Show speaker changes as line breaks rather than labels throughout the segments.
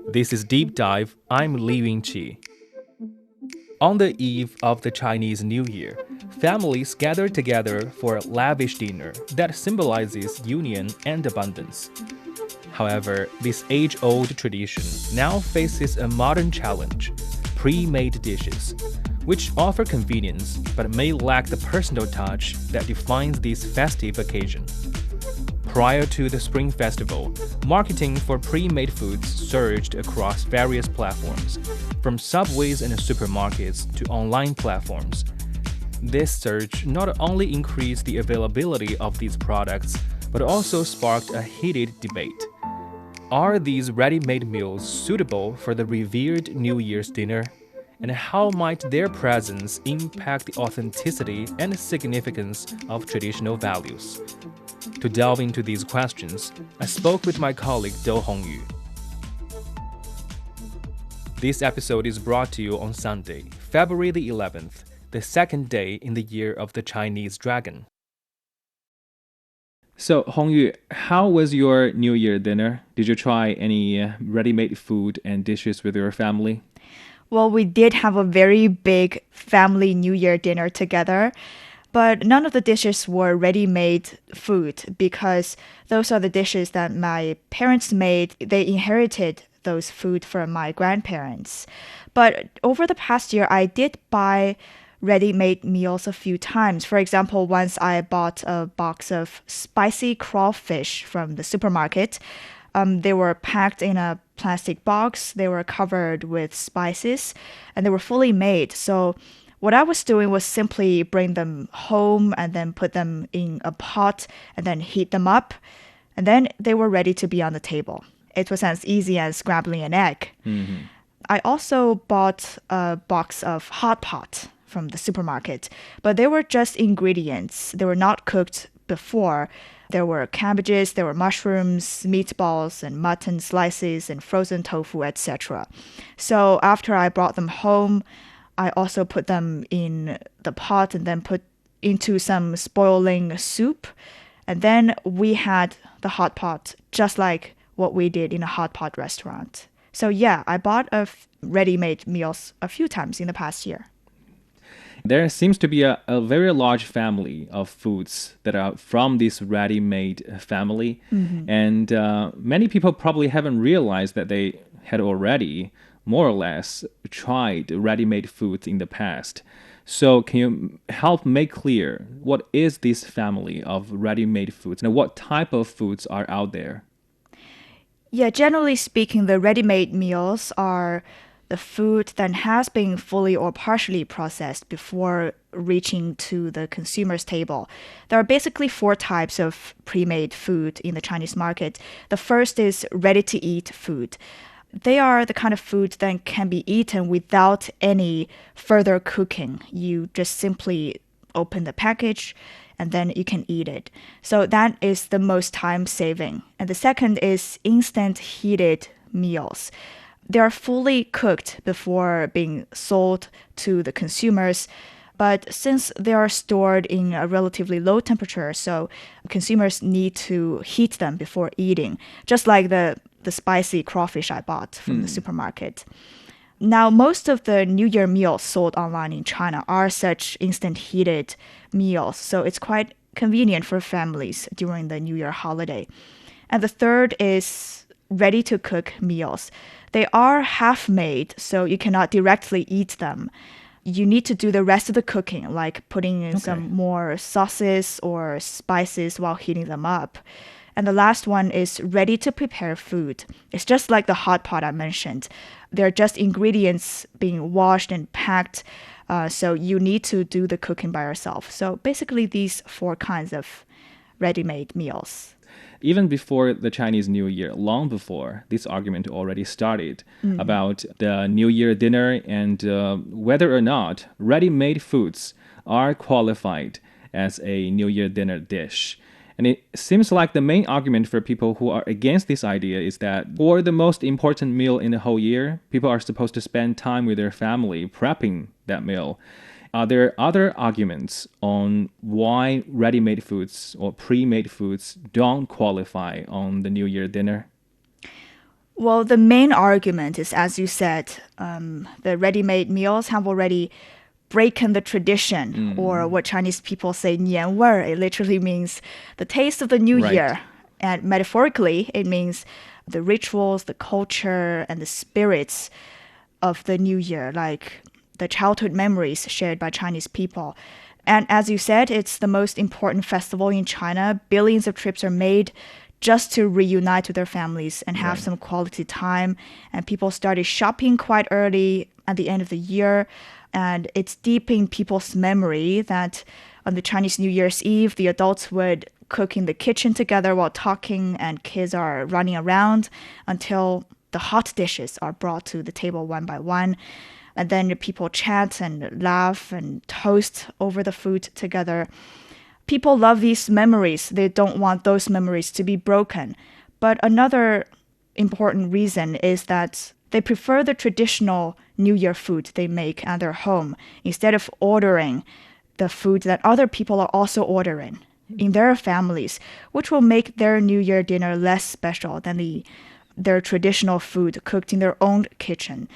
This is Deep Dive. I'm Li Yunqi. On the eve of the Chinese New Year, families gather together for a lavish dinner that symbolizes union and abundance. However, this age-old tradition now faces a modern challenge: pre-made dishes, which offer convenience but may lack the personal touch that defines this festive occasion. Prior to the Spring Festival, marketing for pre-made foods surged across various platforms, from subways and supermarkets to online platforms. This surge not only increased the availability of these products, but also sparked a heated debate. Are these ready-made meals suitable for the revered New Year's dinner? And how might their presence impact the authenticity and significance of traditional values? To delve into these questions, I spoke with my colleague Dou Hongyu. This episode is brought to you on Sunday, February the 11th, the second day in the year of the Chinese dragon. So, Hongyu, how was your New Year dinner? Did you try any ready-made food and dishes with your family?
Well, we did have a very big family New Year dinner together, but none of the dishes were ready-made food because those are the dishes that my parents made. They inherited those food from my grandparents. But over the past year, I did buy ready-made meals a few times. For example, once I bought a box of spicy crawfish from the supermarket. They were packed in a plastic box. They were covered with spices, and they were fully made. So what I was doing was simply bring them home and then put them in a pot and then heat them up. And then they were ready to be on the table. It was as easy as scrambling an egg.
Mm-hmm.
I also bought a box of hot pot from the supermarket, but they were just ingredients. They were not cooked before. There were cabbages, there were mushrooms, meatballs, and mutton slices, and frozen tofu, etc. So after I brought them home, I also put them in the pot and then put into some boiling soup. And then we had the hot pot, just like what we did in a hot pot restaurant. So yeah, I bought ready-made meals a few times in the past year.
There seems to be a very large family of foods that are from this ready-made family.
Mm-hmm.
And many people probably haven't realized that they had already, more or less, tried ready-made foods in the past. So can you help make clear what is this family of ready-made foods and what type of foods are out there?
Yeah, generally speaking, the ready-made meals are the food that has been fully or partially processed before reaching to the consumer's table. There are basically 4 types of pre-made food in the Chinese market. The first is ready-to-eat food. They are the kind of food that can be eaten without any further cooking. You just simply open the package and then you can eat it. So that is the most time-saving. And the second is instant heated meals. They are fully cooked before being sold to the consumers, but since they are stored in a relatively low temperature, so consumers need to heat them before eating, just like the spicy crawfish I bought from the supermarket. Now, most of the New Year meals sold online in China are such instant heated meals, so it's quite convenient for families during the New Year holiday. And the third is ready-to-cook meals. They are half-made, so you cannot directly eat them. You need to do the rest of the cooking, like putting in some more sauces or spices while heating them up. And the last one is ready-to-prepare food. It's just like the hot pot I mentioned. They're just ingredients being washed and packed, so you need to do the cooking by yourself. So basically these 4 kinds of ready-made meals.
Even before the Chinese New Year, long before, this argument already started about the New Year dinner and whether or not ready-made foods are qualified as a New Year dinner dish. And it seems like the main argument for people who are against this idea is that for the most important meal in the whole year, people are supposed to spend time with their family prepping that meal. Are there other arguments on why ready-made foods or pre-made foods don't qualify on the New Year dinner?
Well, the main argument is, as you said, the ready-made meals have already broken the tradition, or what Chinese people say, 年味儿. It literally means the taste of the new
Right.
year. And metaphorically, it means the rituals, the culture, and the spirits of the new year, like the childhood memories shared by Chinese people. And as you said, it's the most important festival in China. Billions of trips are made just to reunite with their families and have some quality time. And people started shopping quite early at the end of the year. And it's deep in people's memory that on the Chinese New Year's Eve, the adults would cook in the kitchen together while talking, and kids are running around until the hot dishes are brought to the table one by one. And then people chat and laugh and toast over the food together. People love these memories. They don't want those memories to be broken. But another important reason is that they prefer the traditional New Year food they make at their home instead of ordering the food that other people are also ordering in their families, which will make their New Year dinner less special than their traditional food cooked in their own kitchen.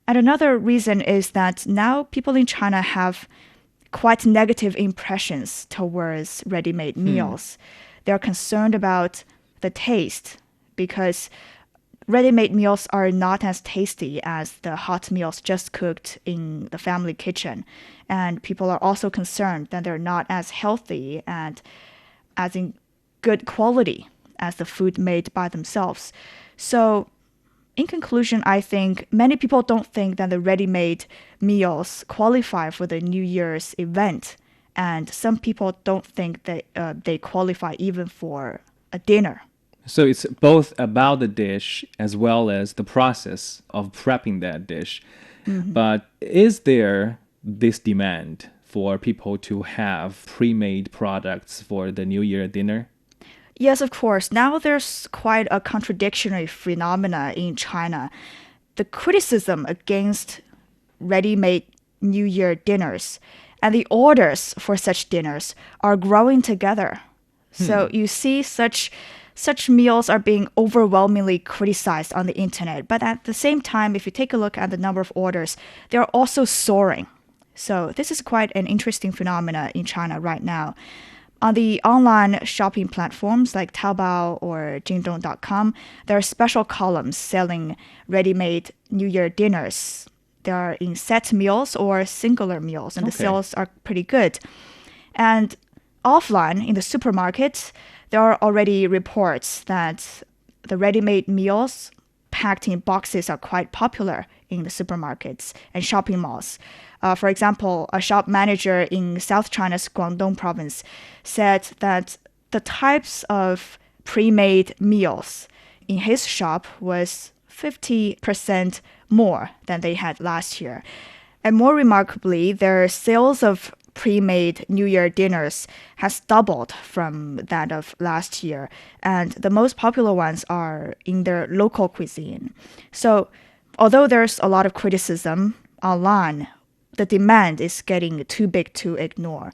And another reason is that now people in China have quite negative impressions towards ready-made meals. They're concerned about the taste because ready-made meals are not as tasty as the hot meals just cooked in the family kitchen. And people are also concerned that they're not as healthy and as in good quality as the food made by themselves. So in conclusion, I think many people don't think that the ready-made meals qualify for the New Year's event. And some people don't think that they qualify even for a dinner.
So it's both about the dish as well as the process of prepping that dish. But is there this demand for people to have pre-made products for the New Year dinner?
Yes, of course. Now there's quite a contradictory phenomena in China. The criticism against ready-made New Year dinners and the orders for such dinners are growing together. So you see such meals are being overwhelmingly criticized on the internet. But at the same time, if you take a look at the number of orders, they are also soaring. So this is quite an interesting phenomena in China right now. On the online shopping platforms like Taobao or Jingdong.com, there are special columns selling ready-made New Year dinners. They are in set meals or singular meals, and the sales are pretty good. And offline, in the supermarkets, there are already reports that the ready-made meals packed in boxes are quite popular in the supermarkets and shopping malls. For example, a shop manager in South China's Guangdong province said that the types of pre-made meals in his shop was 50% more than they had last year. And more remarkably, their sales of pre-made New Year dinners has doubled from that of last year. And the most popular ones are in their local cuisine. So although there's a lot of criticism online, the demand is getting too big to ignore.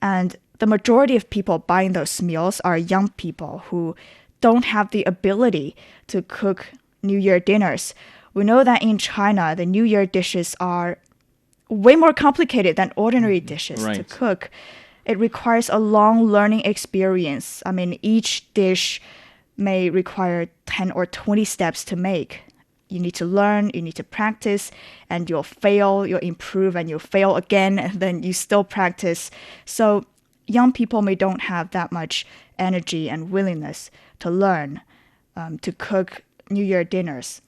And the majority of people buying those meals are young people who don't have the ability to cook New Year dinners. We know that in China, the New Year dishes are way more complicated than ordinary dishes to cook. It requires a long learning experience. I mean, each dish may require 10 or 20 steps to make. You need to learn, you need to practice, and you'll fail, you'll improve, and you'll fail again, and then you still practice. So young people may don't have that much energy and willingness to learn to cook New Year dinners.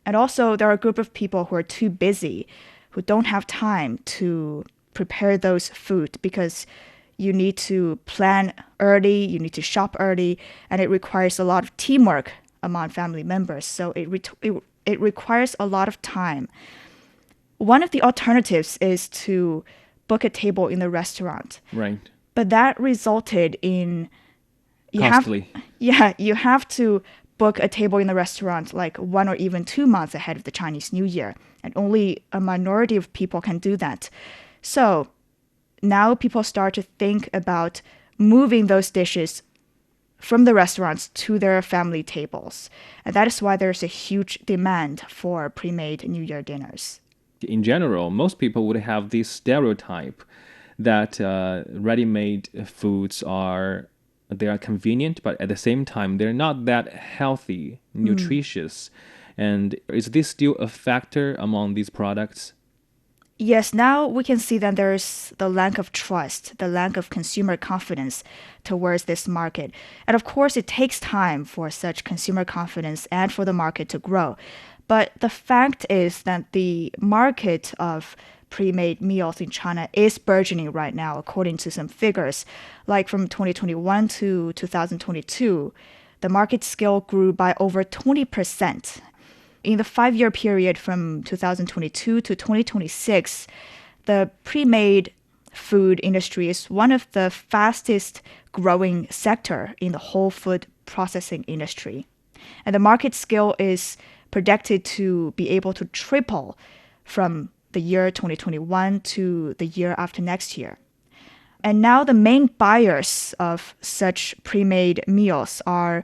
And also, there are a group of people who are too busy, who don't have time to prepare those food because you need to plan early, you need to shop early, and it requires a lot of teamwork among family members. So it requires a lot of time. One of the alternatives is to book a table in the restaurant.
Right.
But that resulted in
Costly.
You have to book a table in the restaurant like 1 or even 2 months ahead of the Chinese New Year. And only a minority of people can do that. So now people start to think about moving those dishes from the restaurants to their family tables. And that is why there's a huge demand for pre-made New Year dinners.
In general, most people would have this stereotype that ready-made foods they are convenient, but at the same time, they're not that healthy, nutritious. And is this still a factor among these products?
Yes, now we can see that there's the lack of trust, the lack of consumer confidence towards this market. And of course, it takes time for such consumer confidence and for the market to grow. But the fact is that the market of pre-made meals in China is burgeoning right now, according to some figures. Like from 2021 to 2022, the market scale grew by over 20%. In the 5-year period from 2022 to 2026, the pre-made food industry is one of the fastest growing sector in the whole food processing industry. And the market scale is projected to be able to triple from the year 2021 to the year after next year. And now the main buyers of such pre-made meals are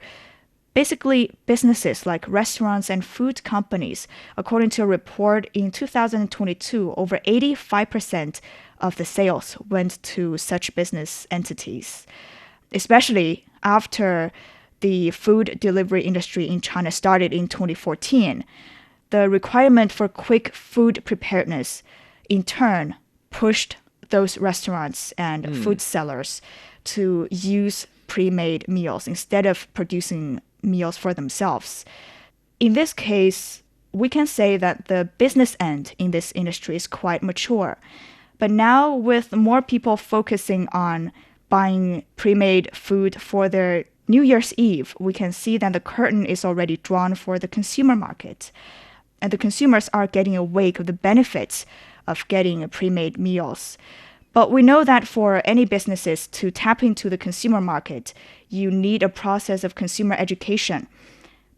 basically businesses like restaurants and food companies. According to a report in 2022, over 85% of the sales went to such business entities, especially after the food delivery industry in China started in 2014. The requirement for quick food preparedness in turn pushed those restaurants and food sellers to use pre-made meals instead of producing meals for themselves. In this case, we can say that the business end in this industry is quite mature. But now with more people focusing on buying pre-made food for their New Year's Eve, we can see that the curtain is already drawn for the consumer market. And the consumers are getting a wake of the benefits of getting pre-made meals. But we know that for any businesses to tap into the consumer market, you need a process of consumer education.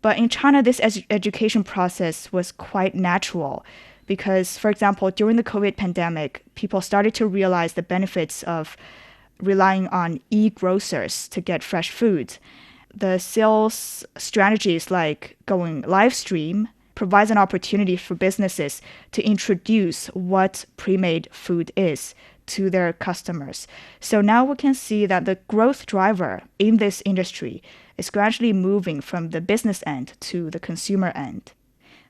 But in China, this education process was quite natural because, for example, during the COVID pandemic, people started to realize the benefits of relying on e-grocers to get fresh food. The sales strategies like going live stream provides an opportunity for businesses to introduce what pre-made food is to their customers. So now we can see that the growth driver in this industry is gradually moving from the business end to the consumer end.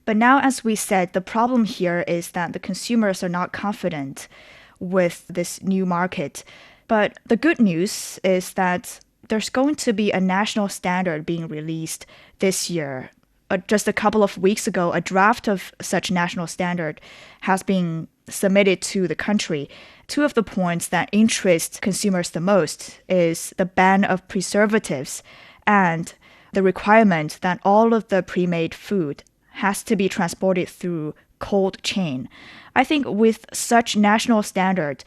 But now, as we said, the problem here is that the consumers are not confident with this new market. But the good news is that there's going to be a national standard being released this year. Just a couple of weeks ago, a draft of such national standard has been submitted to the country. Two of the points that interest consumers the most is the ban of preservatives and the requirement that all of the pre-made food has to be transported through cold chain. I think with such national standard,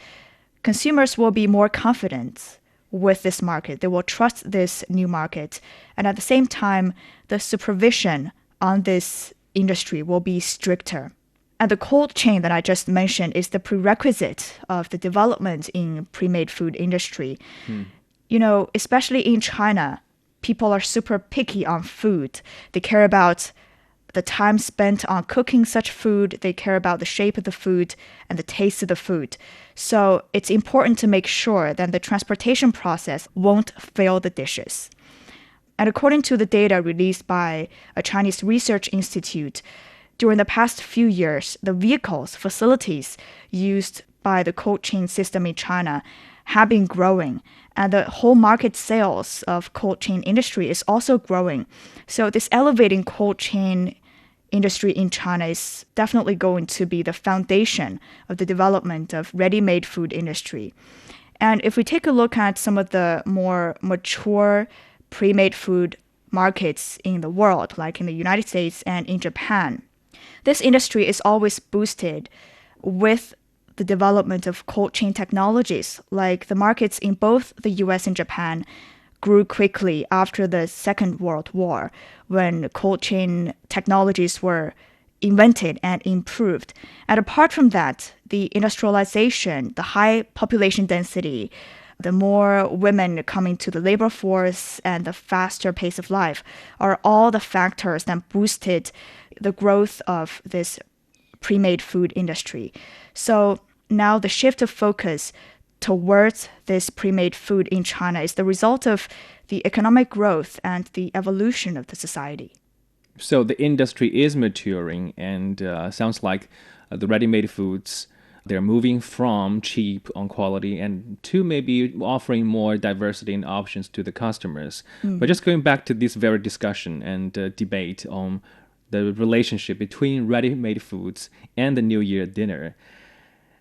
consumers will be more confident with this market. They will trust this new market. And at the same time, the supervision on this industry will be stricter. And the cold chain that I just mentioned is the prerequisite of the development in pre-made food industry. You know, especially in China, people are super picky on food. They care about the time spent on cooking such food. They care about the shape of the food and the taste of the food. So it's important to make sure that the transportation process won't fail the dishes. And according to the data released by a Chinese research institute, during the past few years, the facilities used by the cold chain system in China have been growing, and the whole market sales of cold chain industry is also growing. So this elevating cold chain industry in China is definitely going to be the foundation of the development of ready-made food industry. And if we take a look at some of the more mature pre-made food markets in the world, like in the United States and in Japan, this industry is always boosted with the development of cold chain technologies, like the markets in both the US and Japan grew quickly after the Second World War, when cold chain technologies were invented and improved. And apart from that, the industrialization, the high population density, the more women coming to the labor force, and the faster pace of life are all the factors that boosted the growth of this pre-made food industry. So now the shift of focus towards this pre-made food in China is the result of the economic growth and the evolution of the society.
So the industry is maturing, and sounds like the ready-made foods, they're moving from cheap on quality and to maybe offering more diversity and options to the customers. But just going back to this very discussion and debate on the relationship between ready-made foods and the New Year dinner,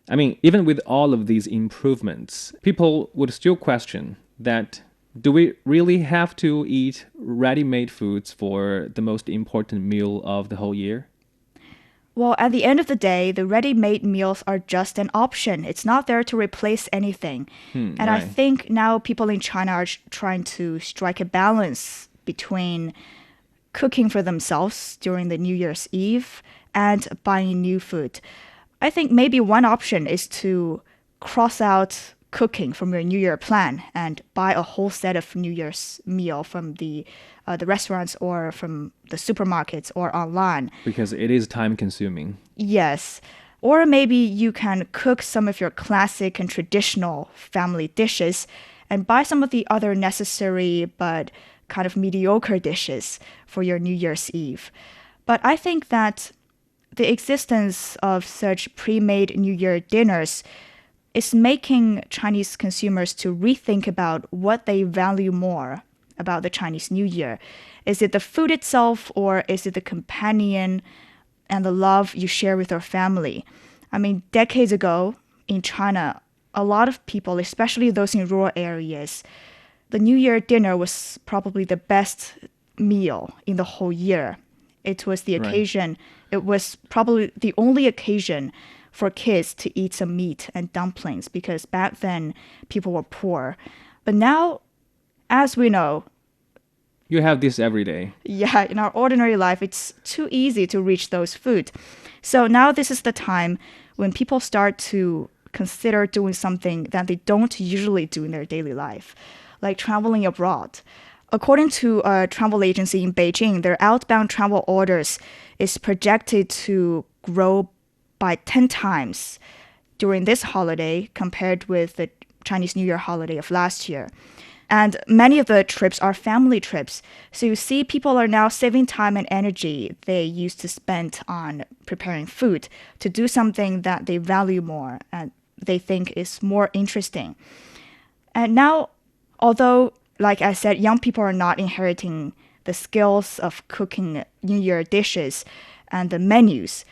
I mean, even with all of these improvements, people would still question that, do we really have to eat ready-made foods for the most important meal of the whole year?
Well, at the end of the day, the ready-made meals are just an option. It's not there to replace anything. And I
Right.
think now people in China are trying to strike a balance between cooking for themselves during the New Year's Eve and buying new food. I think maybe one option is to cross out cooking from your New Year plan and buy a whole set of New Year's meal from the restaurants or from the supermarkets or online.
Because it is time consuming.
Yes. Or maybe you can cook some of your classic and traditional family dishes and buy some of the other necessary but kind of mediocre dishes for your New Year's Eve. But I think that the existence of such pre-made New Year dinners is making Chinese consumers to rethink about what they value more about the Chinese New Year. Is it the food itself, or is it the companion and the love you share with your family? I mean, decades ago in China, a lot of people, especially those in rural areas, the New Year dinner was probably the best meal in the whole year. It was the occasion, it was probably the only occasion for kids to eat some meat and dumplings, because back then people were poor. But now, as we know,
You have this every day.
yeah, in our ordinary life, it's too easy to reach those food. So now this is the time when people start to consider doing something that they don't usually do in their daily life, like traveling abroad. According to a travel agency in Beijing, their outbound travel orders is projected to grow by 10 times during this holiday compared with the Chinese New Year holiday of last year. And many of the trips are family trips. So you see, people are now saving time and energy they used to spend on preparing food to do something that they value more and they think is more interesting. And now, although, like I said, young people are not inheriting the skills of cooking New Year dishes and the menus,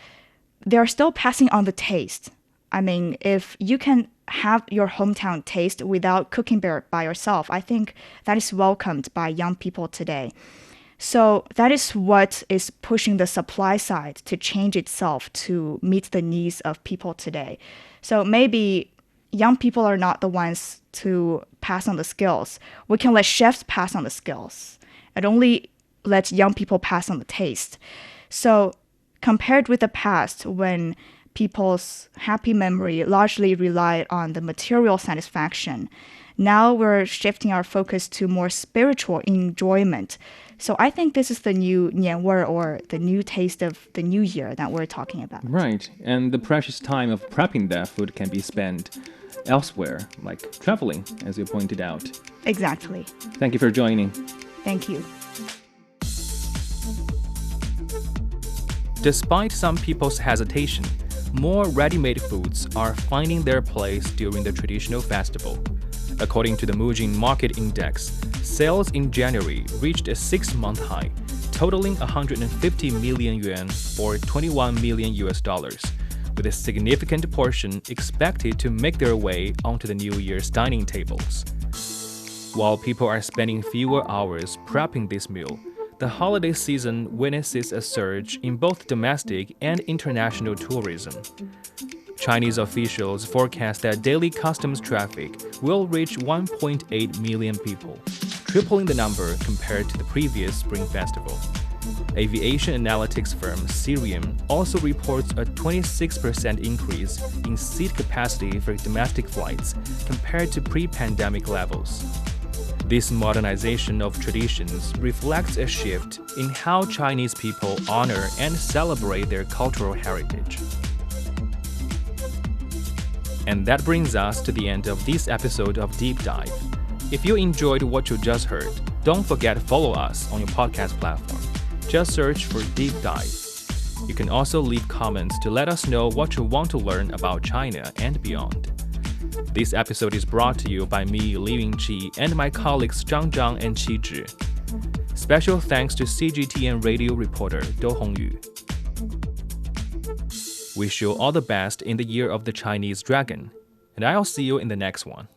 they're still passing on the taste. I mean, if you can have your hometown taste without cooking by yourself, I think that is welcomed by young people today. So that is what is pushing the supply side to change itself to meet the needs of people today. So maybe young people are not the ones to pass on the skills. We can let chefs pass on the skills and only let young people pass on the taste. So compared with the past, when people's happy memory largely relied on the material satisfaction, now we're shifting our focus to more spiritual enjoyment. So I think this is the new 年味儿, or the new taste of the new year that we're talking about.
Right. And the precious time of prepping that food can be spent elsewhere, like traveling, as you pointed out.
Exactly.
Thank you for joining.
Thank you.
Despite some people's hesitation, more ready-made foods are finding their place during the traditional festival. According to the Mujin Market Index, sales in January reached a 6-month high, totaling 150 million yuan or $21 million, with a significant portion expected to make their way onto the New Year's dining tables. While people are spending fewer hours prepping this meal, the holiday season witnesses a surge in both domestic and international tourism. Chinese officials forecast that daily customs traffic will reach 1.8 million people, tripling the number compared to the previous Spring Festival. Aviation analytics firm Cirium also reports a 26% increase in seat capacity for domestic flights compared to pre-pandemic levels. This modernization of traditions reflects a shift in how Chinese people honor and celebrate their cultural heritage. And that brings us to the end of this episode of Deep Dive. If you enjoyed what you just heard, don't forget to follow us on your podcast platform. Just search for Deep Dive. You can also leave comments to let us know what you want to learn about China and beyond. This episode is brought to you by me, Li Yingqi, and my colleagues Zhang Zhang and Qi Zhi. Special thanks to CGTN Radio reporter Dou Hongyu. Wish you all the best in the year of the Chinese dragon, and I'll see you in the next one.